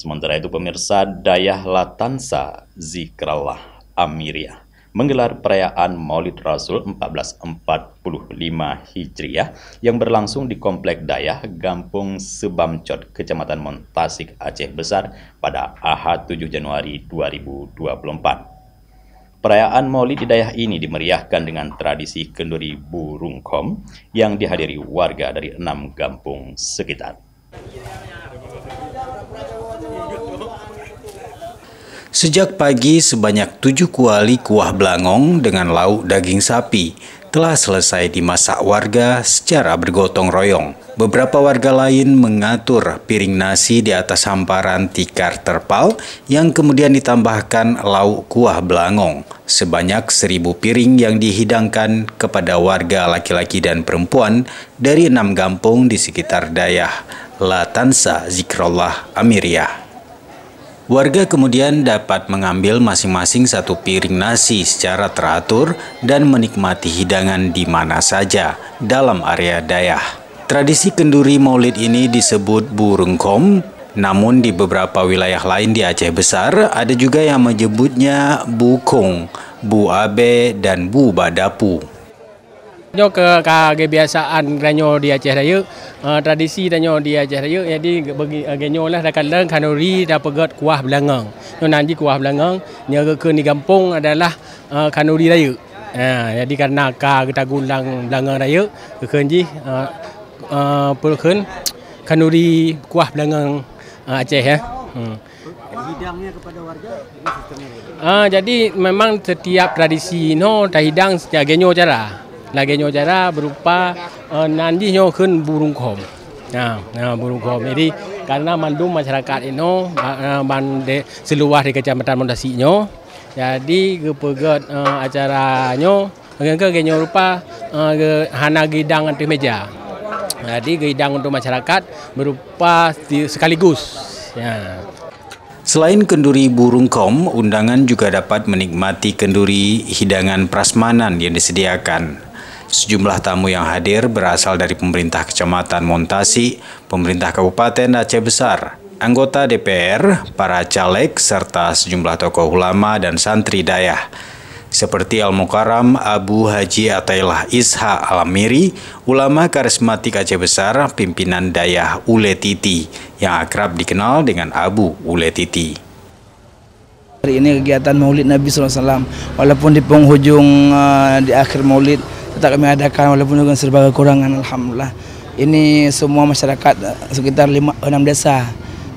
Sementara itu pemirsa, Dayah Latansa Zikrallah Amiriyah menggelar perayaan Maulid Rasul 1445 Hijriah yang berlangsung di Komplek Dayah, Gampung Sebamcot, Kecamatan Montasik, Aceh Besar pada Ahad 7 Januari 2024. Perayaan Maulid di Dayah ini dimeriahkan dengan tradisi kenduri burungkom yang dihadiri warga dari 6 kampung sekitar. Sejak pagi, sebanyak 7 kuali kuah belangong dengan lauk daging sapi telah selesai dimasak warga secara bergotong royong. Beberapa warga lain mengatur piring nasi di atas hamparan tikar terpal yang kemudian ditambahkan lauk kuah belangong. Sebanyak 1.000 piring yang dihidangkan kepada warga laki-laki dan perempuan dari 6 kampung di sekitar Dayah Latansa Zikrallah Amiriyah. Warga kemudian dapat mengambil masing-masing 1 piring nasi secara teratur dan menikmati hidangan di mana saja dalam area Dayah. Tradisi kenduri Maulid ini disebut burungkom, namun di beberapa wilayah lain di Aceh Besar ada juga yang menyebutnya bukong, bu abe, dan bu badapu. Nyo ke kebiasaan ranyo di Aceh Raya, tradisi ranyo di Aceh Raya, jadi bagi genyo lah dah kalang kanuri dah pegat kuah belangong. Nyo nanti kuah belangong nyo ke ni kampung adalah kanuri raya. Jadi karena kita gulang belangong raya ke ji pulkeun kanuri kuah belangong Aceh ya. Hidangnya kepada warga Jadi memang setiap tradisi no dah hidang setiap genyo cara. Lagenyo cara berupa nanti nyokun burungkom. Burungkom. Jadi karena mandum masyarakat ini seluas di Kecamatan Montasiknyo, jadi kepegat acaranya genyo rupa hana gidang anti meja. Jadi gidang untuk masyarakat berupa sekaligus. Ya. Selain kenduri burungkom, undangan juga dapat menikmati kenduri hidangan prasmanan yang disediakan. Sejumlah tamu yang hadir berasal dari pemerintah Kecamatan Montasik, pemerintah Kabupaten Aceh Besar, anggota DPR, para caleg, serta sejumlah tokoh ulama dan santri Dayah, seperti Al-Mukarram Abu Haji Atailah Isha Al-Amiri, ulama karismatik Aceh Besar, pimpinan Dayah Ule Titi, yang akrab dikenal dengan Abu Ule Titi. Hari ini kegiatan Maulid Nabi SAW, walaupun di penghujung di akhir Maulid, tetap kami adakan walaupun dengan serba kekurangan. Alhamdulillah. Ini semua masyarakat sekitar 5-6 desa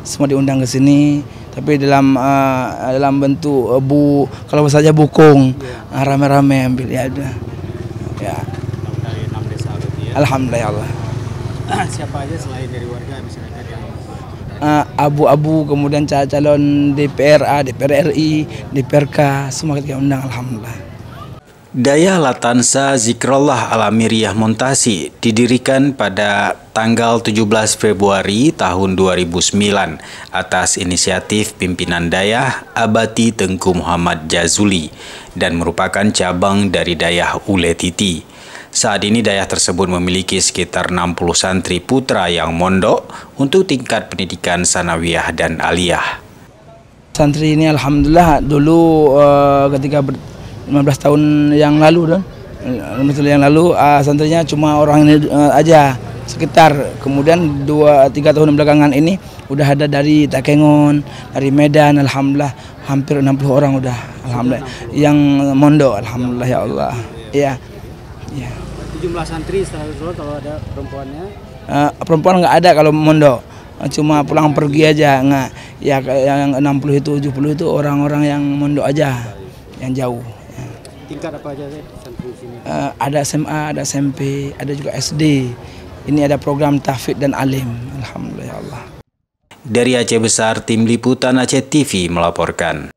semua diundang ke sini, tapi dalam bentuk kalau saja bukung, rame-rame ambil ya ada. Ya. dari 6 desa berarti ya. Alhamdulillah ya Allah. Siapa aja selain dari warga masyarakat yang abu-abu, kemudian calon DPR, DPR RI, DPRK, semua kita undang. Alhamdulillah. Dayah Latansa Zikrallah Al-Amiriyah Montasik didirikan pada tanggal 17 Februari tahun 2009 atas inisiatif pimpinan Dayah Abati Tengku Muhammad Jazuli dan merupakan cabang dari Dayah Ule Titi. Saat ini Dayah tersebut memiliki sekitar 60 santri putra yang mondok untuk tingkat pendidikan sanawiyah dan aliyah. Santri ini alhamdulillah dulu ketika 15 tahun yang lalu, santrinya cuma orang ini aja sekitar. Kemudian 2-3 tahun belakangan ini udah ada dari Takengon, dari Medan, alhamdulillah hampir 60 orang udah, alhamdulillah yang mondok, alhamdulillah ya Allah. Iya. Ya. Jumlah santri setelah kalau ada perempuannya? Perempuan nggak ada kalau mondok, cuma pulang pergi aja. Nggak, ya yang 60 itu 70 itu orang-orang yang mondok aja, yang jauh. Tingkat apa aja santri sini? Ada SMA, ada SMP, ada juga SD. Ini ada program tahfidz dan alim. Alhamdulillah ya Allah. Dari Aceh Besar, Tim Liputan Aceh TV melaporkan.